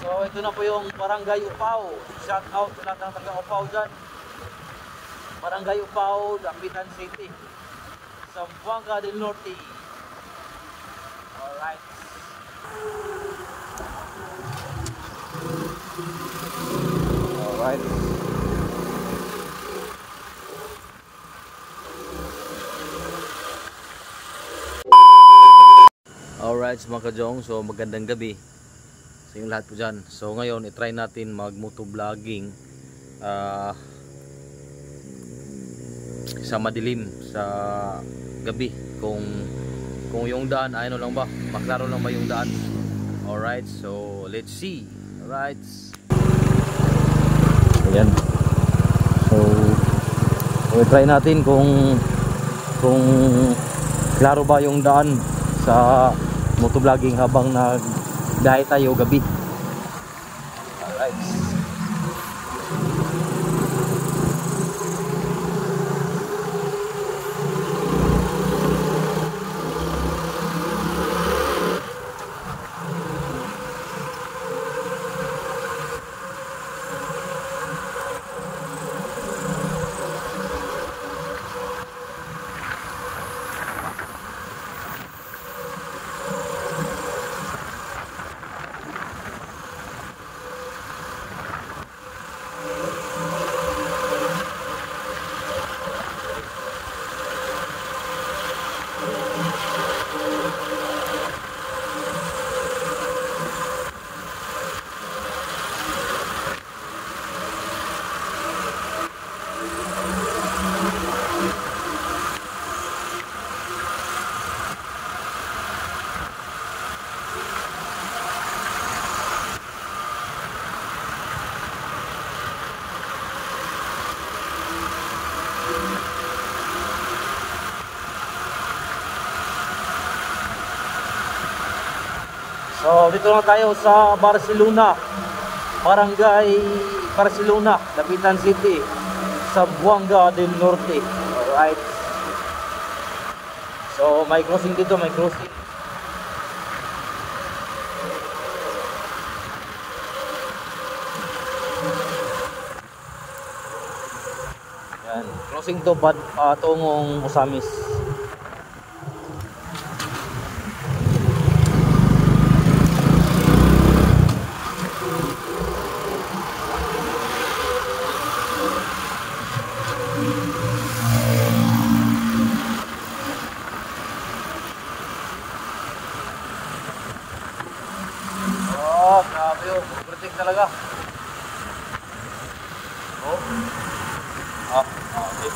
So ito na po yung Barangay Upaw. Shout out sa lahat ng taga Upaw dyan. Barangay Upaw, Dapitan City, Zamboanga del Norte. Alright. Alright. Alright mga kajong, so magandang gabi sa inyong lahat po dyan. So ngayon itry natin mag motovlogging sa madilim sa gabi, kung yung daan ay ano lang ba, maklaro lang ba yung daan. Alright, so let's see. Alright, ayan. So itry natin kung klaro ba yung daan sa motovlogging habang nagbiyahe tayo gabi. Alright. So dito na tayo sa Barcelona, Barangay Barcelona, Dapitan City, Zamboanga del Norte. Alright. So may crossing dito, may crossing. Yan, crossing to patungong Osamis. Oh, grabe yun. Protect talaga. Oh. Okay.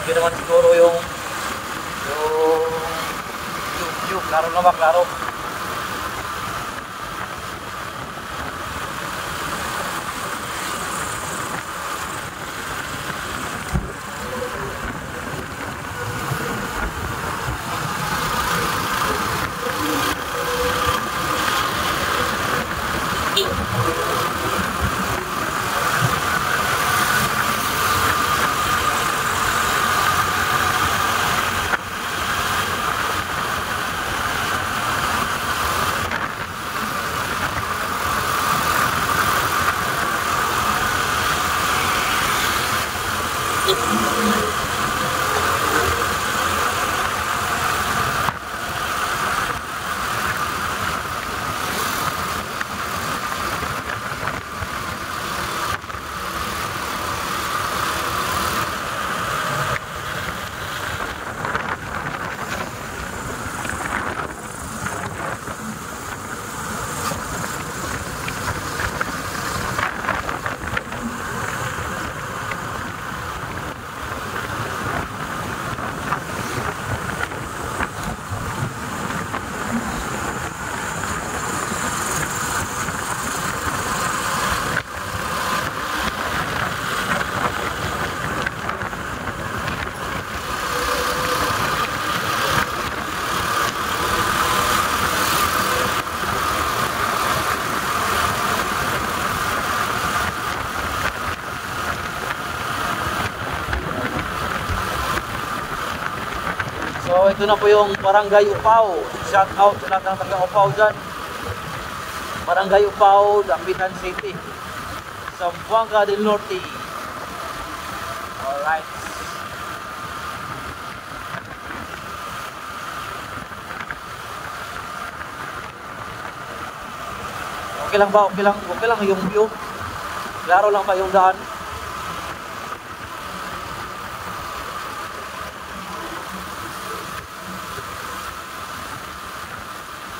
Okay naman siguro yung klaro na ba, klaro. So ito na po yung Barangay Upaw. Shout out sa lahat ng taga Upaw dyan. Barangay Upaw, Dapitan City, Zamboanga del Norte. Alright. Okay lang ba? Okay lang yung view. Klaro lang ba yung daan?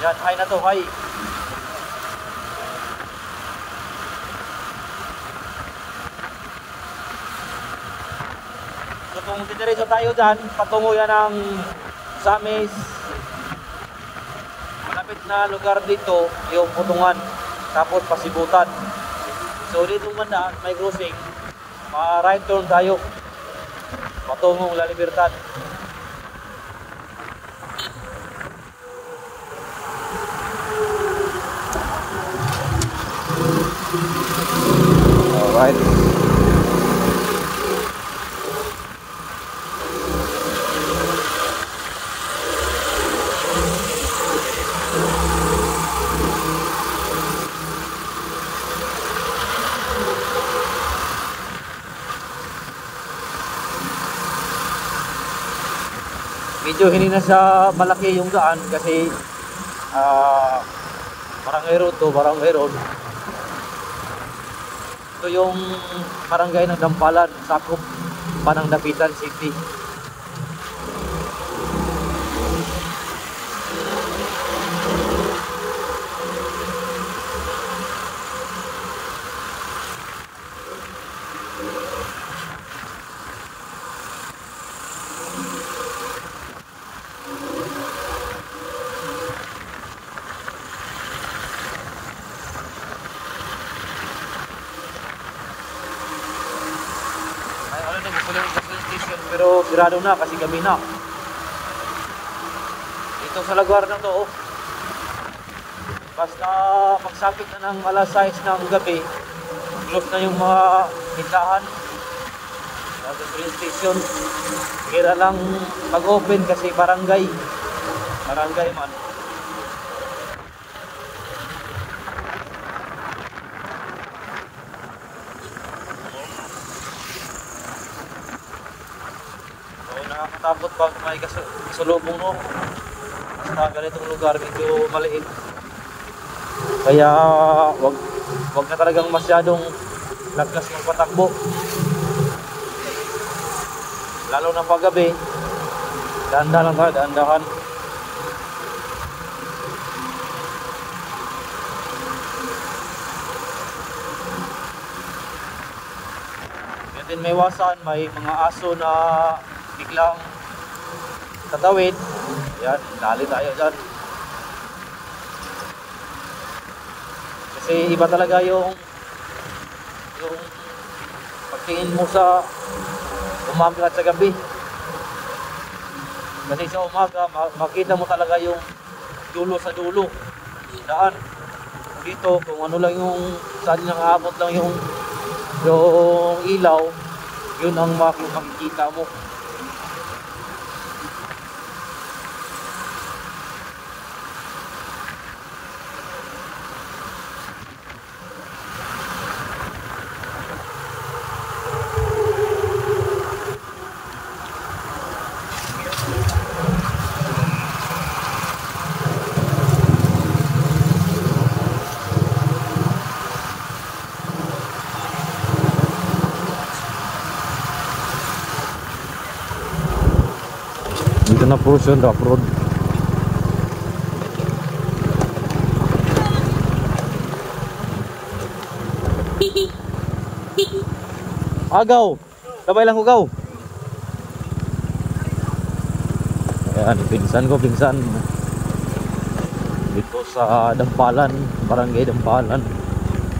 Yan, high na to, high. So kung didiretso tayo dyan, patungo yan ng Samis. Malapit na lugar dito, yung Putungan, tapos Pasibutan. So dito banda, may crossing, right turn tayo, patungong La Libertad. Alright. Medyo hindi na siya malaki yung daan kasi barangay road to, barangay road. Ito yung barangay ng Dampalan, sakop pa ng Dapitan City. Pero sirado na kasi gabi na. Dito sa lugar na to, basta magsapit na ng alas 6 ng gabi, close na yung mga tindahan sa train station. Kira lang mag-open kasi barangay man. Nakakatakot pag may kasalubong mo. Basta ganitong lugar medyo maliit. Kaya wag na talagang masyadong lakas magpatakbo. Lalo na pag gabi. Dahan-dahan lang tayo, dahan-dahan. Yan din may iwasan, may mga aso na biglang tatawid. Yan, dali tayo dyan. Kasi iba talaga yung pagtingin mo sa umaga at sa gabi. Kasi sa umaga makita mo talaga yung dulo sa dulo daan. Dito kung ano lang yung saan nakaabot lang yung ilaw, yun ang makikita mo. Dito na po siya, rough road. Agaw! Sabay lang ugaw. Ayan, pinsan ko, pinsan. Dito sa Dampalan, barangay Dampalan.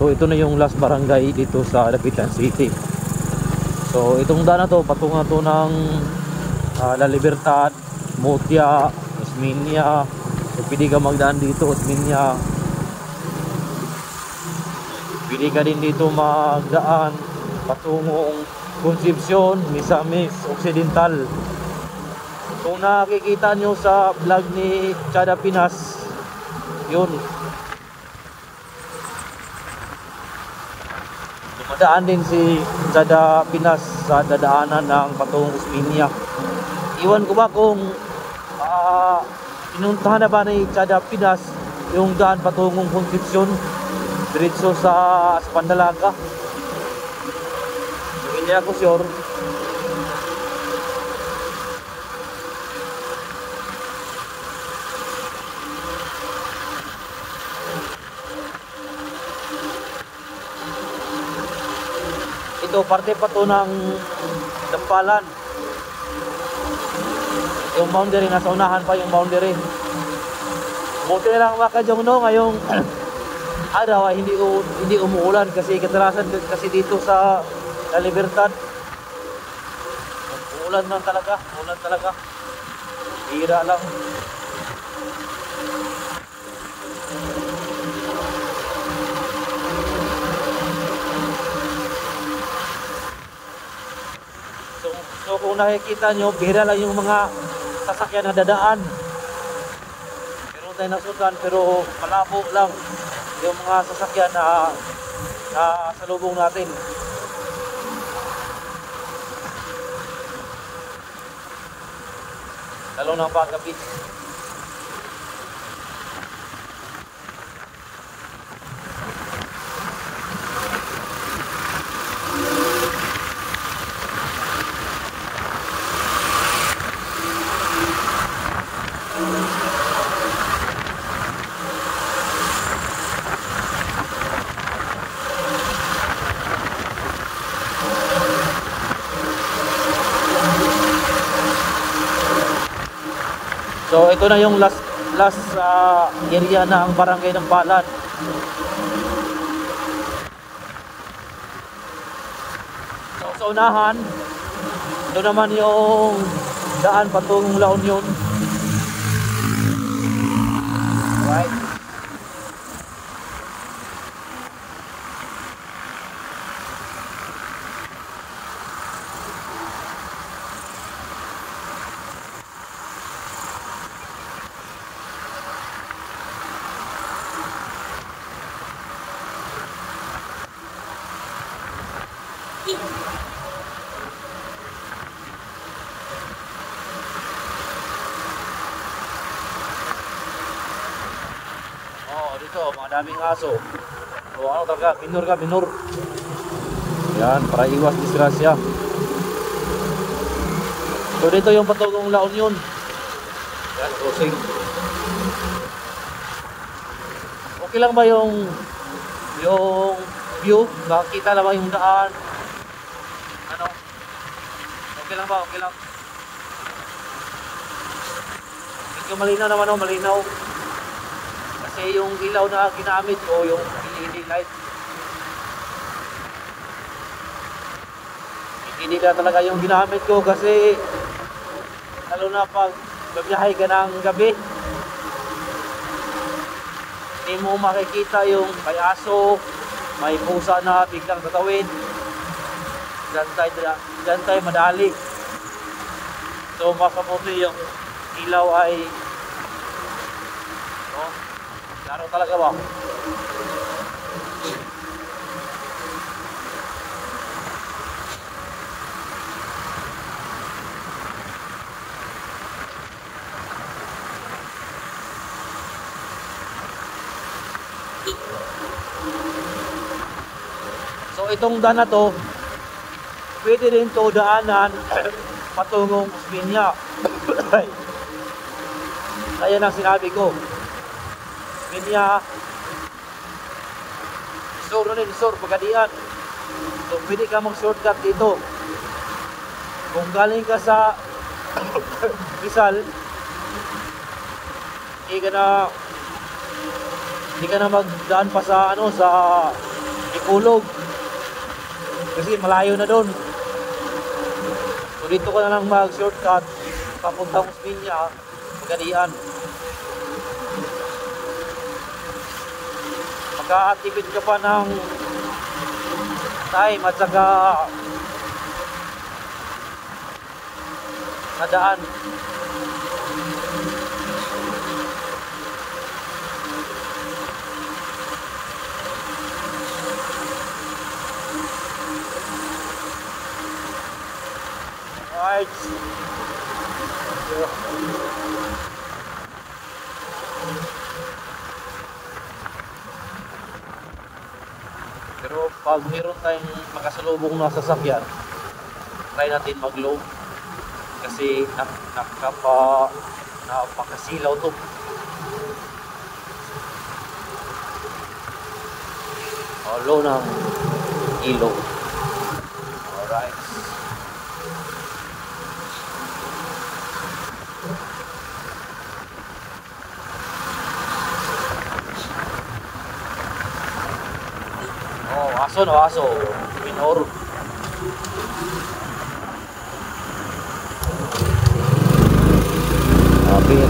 So ito na yung last barangay dito sa Dapitan City. So itong daan na to, patungo na to ng La Libertad, Mutya, Osmeña. So pwede ka magdaan dito, Osmeña. Pwede ka din dito magdaan patungong Concepcion, Misamis Occidental. So Kung nakikita nyo sa vlog ni Chada Pinas, yun, dumadaan din si Chada Pinas sa dadaanan ng patungong Osmeña. Iwan ko ba kung pinuntahan na ba ni Chada Pinas yung daan patungong Concepcion diretso sa Pandalaga? Hindi ako sure. Ito parte pa to ng Dampalan. Yung boundary, nasa unahan pa yung boundary. Buti na lang mga kadyong, no, ngayong araw ay hindi umuulan kasi kadalasan kasi dito sa La Libertad uulan talaga. Hira lang. So kung nakikita nyo, bihira lang yung mga sasakyan na dadaan. Meron tayo nasutan pero malabo lang yung mga sasakyan na salubong natin. Lalo na paggabi. So ito na yung last area na ang barangay ng Balan. So sa unahan, ito naman yung daan patungong La Union. Right. Dito, mga daming aso. So ano talaga, binur. Yan, para iwas disgrasya. So dito yung patungong La Union. Yan, crossing. Okay lang ba yung view? Nakakita na ba yung daan? Ano? Okay lang ba? Okay lang. Medyo malinaw naman, oh, malinaw. Kasi yung ilaw na ginamit ko, yung LED light, hindi na talaga yung ginamit ko kasi lalo na pag babiyahe ka ng gabi, hindi mo makikita yung may aso, may pusa na biglang tatawid. Diyan tayo madali. So mas mabuti yung ilaw ay klaro talaga ba? So itong daan na to, pwede rin to daanan patungong Osmeña. Kaya nang sinabi ko, Osmeña, Sur, Pagadian. So pwede ka mag-shortcut dito. Kung galing ka sa Rizal, hindi ka na magdaan pa sa sa Ikulog kasi malayo na doon. So dito ka na lang mag-shortcut papuntang Osmeña, Pagadian. Magka-activate ka pa ng time at saka sa daan. Alright. Pero pag meron tayong makasalubong na sasakyan, try natin mag-low kasi napakasilaw to. Low ng ilaw. Alright. Aso no, aso. Minor.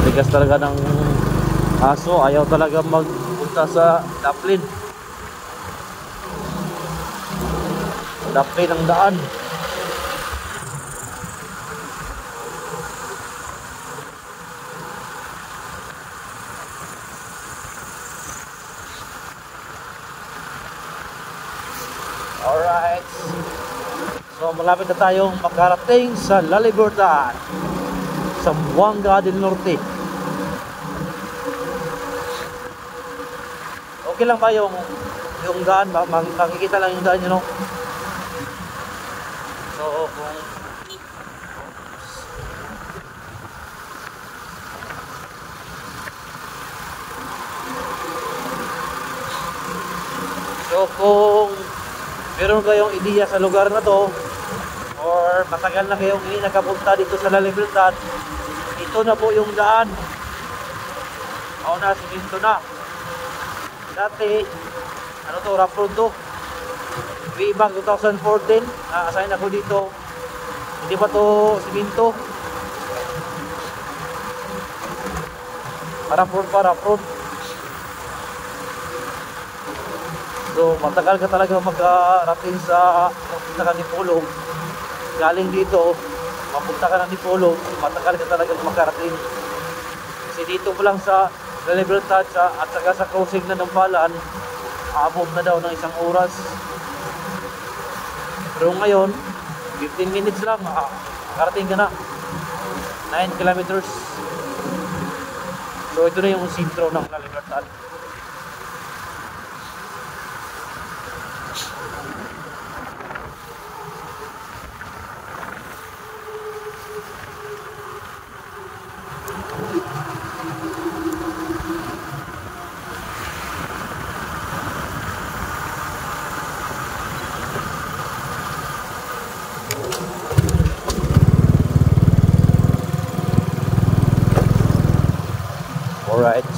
Tigas talaga ng aso. Ayaw talaga magpunta sa Daplin. Daplin ang daan. Alright. So malapit na tayong makarating sa La Libertad, Zamboanga del Norte. Okay lang ba yung daan? Makikita lang yung daan, you know? So kung meron kayong ideya sa lugar na to, or matagal na kayong hindi nakapunta dito sa La Libertad, ito na po yung daan. Na, siminto na. Dati, ano to, rough road to. Way back 2014, na-assign ako dito. Hindi pa to siminto. Rough road. So matagal ka talaga magkarating sa mapunta ka ni Polo. Galing dito, mapunta ka na ni Polo, matagal ka talaga magkarating. Kasi dito pa lang sa La Libertad at saka sa crossing na ng Balan, abot na daw ng 1 oras. Pero ngayon, 15 minutes lang, makarating ka na. 9 kilometers. So ito na yung sentro ng La Libertad. Alright.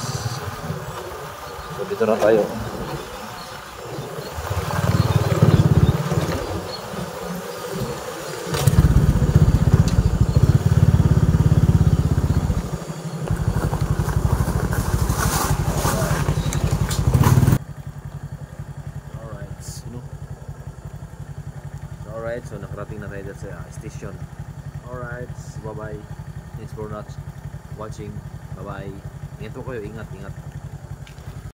So dito na tayo. Alright, so nakarating na tayo sa station. Alright, bye bye. Thanks for watching. Bye bye. Ingat po kayo, ingat.